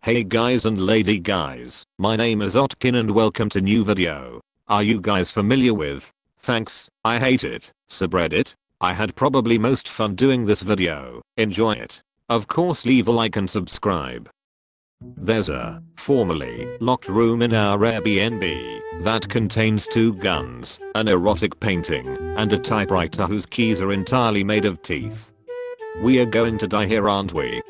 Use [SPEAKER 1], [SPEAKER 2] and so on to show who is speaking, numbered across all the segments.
[SPEAKER 1] Hey guys and lady guys, my name is Otkin and welcome to new video. Are you guys familiar with Thanks, I Hate It subreddit? I had probably most fun doing this video. Enjoy it. Of course leave a like and subscribe. There's a formerly locked room in our Airbnb that contains 2 guns, an erotic painting, and a typewriter whose keys are entirely made of teeth. We are going to die here, aren't we?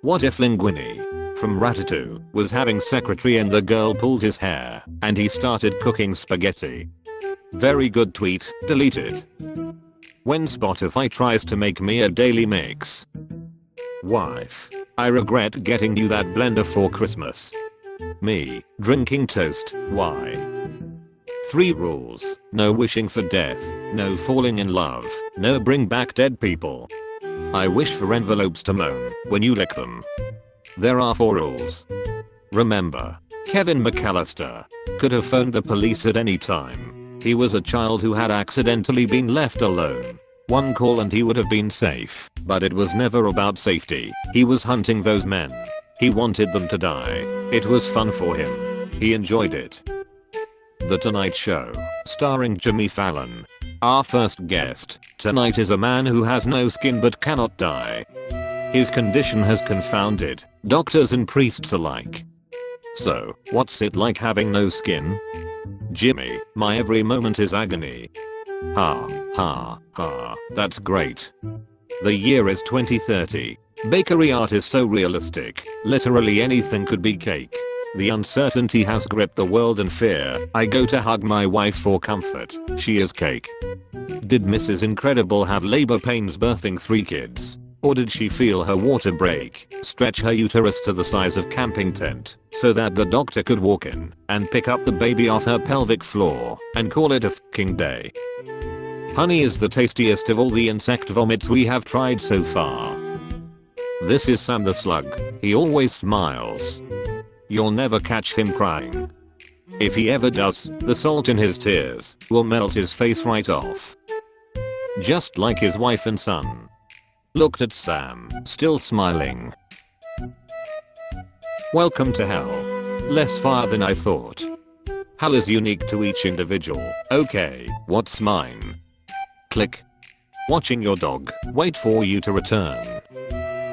[SPEAKER 1] What if Linguini from Ratatouille was having secretary and the girl pulled his hair and he started cooking spaghetti? Very good tweet, delete it. When Spotify tries to make me a daily mix. Wife, I regret getting you that blender for Christmas. Me, drinking toast, why? 3 rules, no wishing for death, no falling in love, no bring back dead people. I wish for envelopes to moan when you lick them. There are 4 rules. Remember, Kevin McAllister could have phoned the police at any time. He was a child who had accidentally been left alone. 1 call and he would have been safe, but it was never about safety. He was hunting those men. He wanted them to die. It was fun for him. He enjoyed it. The Tonight Show, starring Jimmy Fallon. Our first guest tonight is a man who has no skin but cannot die. His condition has confounded doctors and priests alike. So, what's it like having no skin? Jimmy, my every moment is agony. Ha, ha, ha, that's great. The year is 2030. Bakery art is so realistic, literally anything could be cake. The uncertainty has gripped the world and fear. I go to hug my wife for comfort. She is cake. Did Mrs. Incredible have labor pains birthing 3 kids? Or did she feel her water break, stretch her uterus to the size of camping tent, so that the doctor could walk in and pick up the baby off her pelvic floor and call it a f***ing day? Honey is the tastiest of all the insect vomits we have tried so far. This is Sam the Slug. He always smiles. You'll never catch him crying. If he ever does, the salt in his tears will melt his face right off. Just like his wife and son. Looked at Sam, still smiling. Welcome to hell. Less fire than I thought. Hell is unique to each individual. Okay, what's mine? Click. Watching your dog wait for you to return.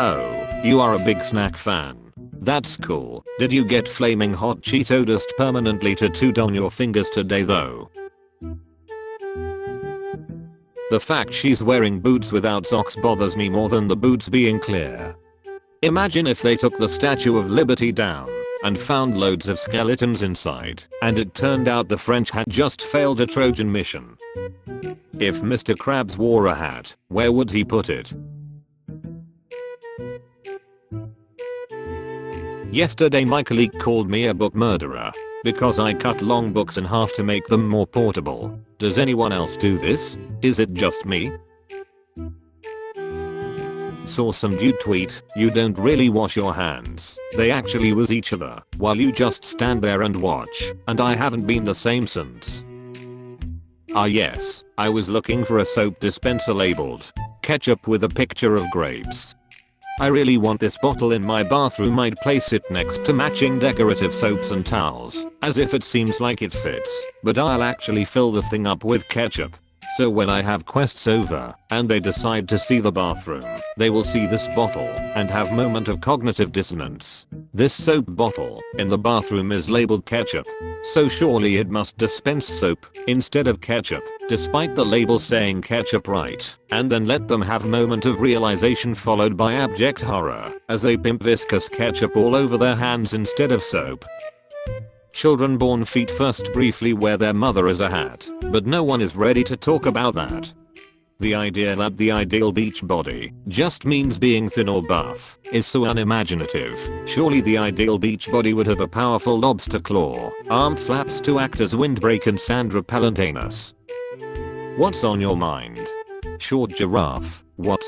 [SPEAKER 1] Oh, you are a big snack fan. That's cool. Did you get flaming hot Cheeto dust permanently tattooed on your fingers today though? The fact she's wearing boots without socks bothers me more than the boots being clear. Imagine if they took the Statue of Liberty down and found loads of skeletons inside and it turned out the French had just failed a Trojan mission. If Mr. Krabs wore a hat, where would he put it? Yesterday my colleague called me a book murderer because I cut long books in half to make them more portable. Does anyone else do this? Is it just me? Saw some dude tweet, you don't really wash your hands. They actually use each other while you just stand there and watch, and I haven't been the same since. Ah yes, I was looking for a soap dispenser labeled ketchup with a picture of grapes. I really want this bottle in my bathroom. I'd place it next to matching decorative soaps and towels, as if it seems like it fits, but I'll actually fill the thing up with ketchup. So when I have quests over and they decide to see the bathroom, they will see this bottle and have moment of cognitive dissonance. This soap bottle in the bathroom is labeled ketchup, so surely it must dispense soap instead of ketchup, despite the label saying ketchup right, and then let them have moment of realization followed by abject horror as they pimp viscous ketchup all over their hands instead of soap. Children born feet first briefly wear their mother as a hat, but no one is ready to talk about that. The idea that the ideal beach body just means being thin or buff is so unimaginative. Surely the ideal beach body would have a powerful lobster claw, arm flaps to act as windbreak and sand repellent anus. What's on your mind? Short giraffe, what?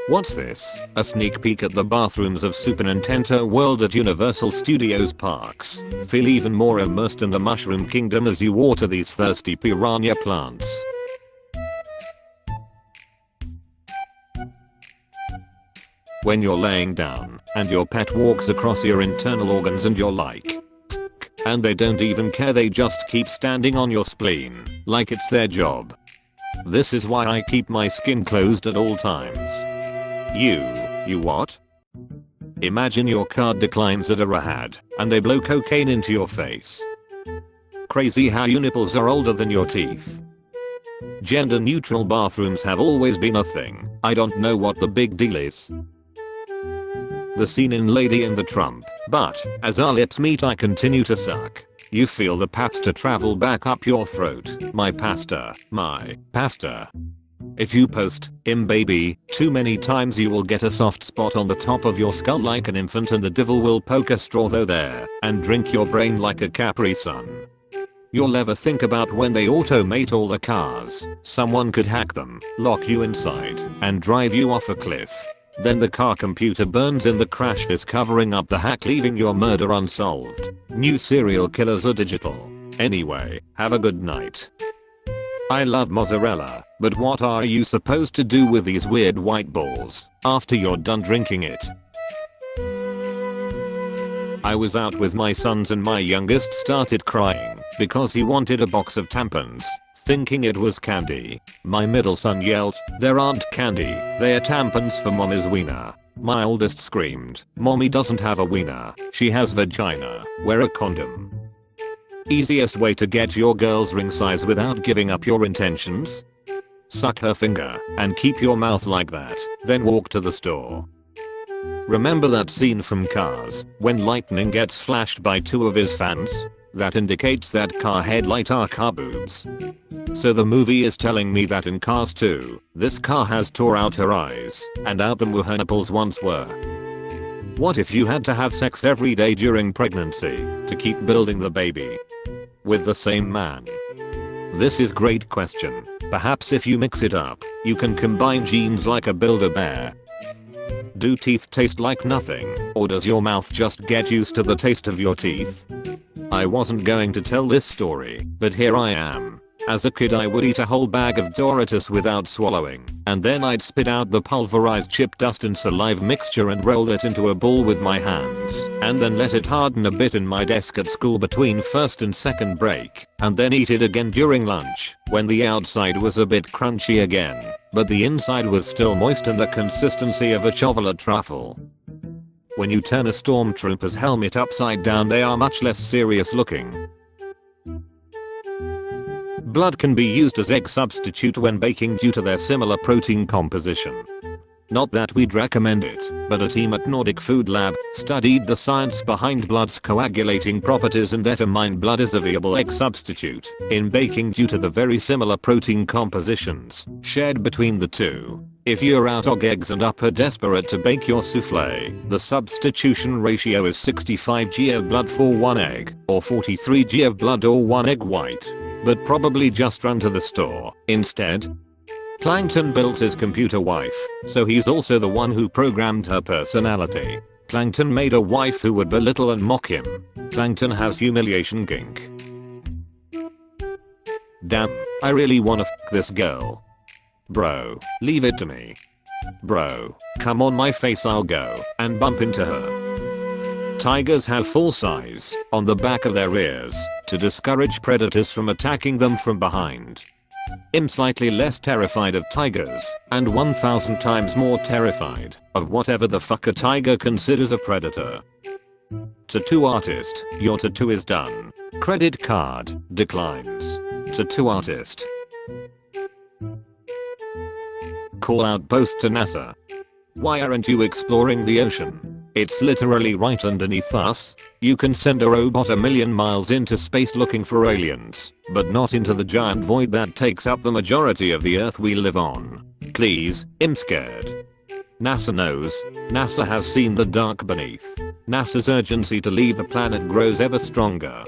[SPEAKER 1] What's this? A sneak peek at the bathrooms of Super Nintendo World at Universal Studios parks. Feel even more immersed in the mushroom kingdom as you water these thirsty piranha plants. when you're laying down and your pet walks across your internal organs and you're like, and they don't even care, they just keep standing on your spleen like it's their job. This is why I keep my skin closed at all times. You what? Imagine your card declines at a Rahad and they blow cocaine into your face. Crazy how your nipples are older than your teeth. Gender neutral bathrooms have always been a thing. I don't know what the big deal is. The scene in Lady in the Tramp, but as our lips meet I continue to suck. You feel the pasta travel back up your throat. My pasta. If you post baby too many times you will get a soft spot on the top of your skull like an infant and the devil will poke a straw through there and drink your brain like a Capri Sun. You'll ever think about when they automate all the cars, someone could hack them, lock you inside, and drive you off a cliff. Then the car computer burns in the crash, this covering up the hack, leaving your murder unsolved. New serial killers are digital. Anyway, have a good night. I love mozzarella, but what are you supposed to do with these weird white balls after you're done drinking it? I was out with my sons and my youngest started crying because he wanted a box of tampons, thinking it was candy. My middle son yelled, "There aren't candy, they are tampons for mommy's wiener." My oldest screamed, "Mommy doesn't have a wiener, she has vagina, wear a condom." Easiest way to get your girl's ring size without giving up your intentions? Suck her finger and keep your mouth like that, then walk to the store. Remember that scene from Cars when lightning gets flashed by two of his fans? That indicates that car headlight are car boobs. So the movie is telling me that in Cars 2, this car has tore out her eyes, and out them where her nipples once were. What if you had to have sex every day during pregnancy to keep building the baby? With the same man? This is great question. Perhaps if you mix it up, you can combine genes like a Build-A-Bear. Do teeth taste like nothing, or does your mouth just get used to the taste of your teeth? I wasn't going to tell this story, but here I am. As a kid I would eat a whole bag of Doritos without swallowing, and then I'd spit out the pulverized chip dust and saliva mixture and roll it into a ball with my hands, and then let it harden a bit in my desk at school between first and second break, and then eat it again during lunch, when the outside was a bit crunchy again, but the inside was still moist and the consistency of a chocolate truffle. When you turn a stormtrooper's helmet upside down they are much less serious looking. Blood can be used as egg substitute when baking due to their similar protein composition. Not that we'd recommend it, but a team at Nordic Food Lab studied the science behind blood's coagulating properties and determined blood is a viable egg substitute in baking due to the very similar protein compositions shared between the two. If you're out of eggs and are desperate to bake your souffle, the substitution ratio is 65 g of blood for 1 egg, or 43 g of blood or 1 egg white. But probably just run to the store instead. Plankton built his computer wife, so he's also the one who programmed her personality. Plankton made a wife who would belittle and mock him. Plankton has humiliation kink. Damn, I really wanna f this girl. Bro, leave it to me. Bro, come on my face, I'll go and bump into her. Tigers have full size on the back of their ears to discourage predators from attacking them from behind. I'm slightly less terrified of tigers and 1000 times more terrified of whatever the fuck a tiger considers a predator. Tattoo artist, your tattoo is done. Credit card declines. Tattoo artist. Call out post to NASA. Why aren't you exploring the ocean? It's literally right underneath us. You can send a robot a million miles into space looking for aliens, but not into the giant void that takes up the majority of the earth we live on. Please, I'm scared. NASA knows. NASA has seen the dark beneath. NASA's urgency to leave the planet grows ever stronger.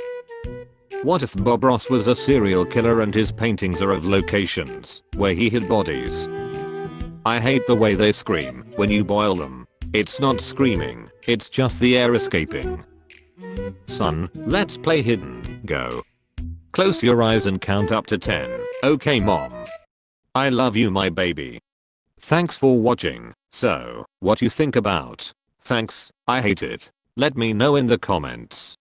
[SPEAKER 1] What if Bob Ross was a serial killer and his paintings are of locations where he hid bodies? I hate the way they scream when you boil them. It's not screaming, it's just the air escaping. Son, let's play hidden, go. Close your eyes and count up to 10. Okay mom. I love you my baby. Thanks for watching. So, what you think about Thanks, I hate it? Let me know in the comments.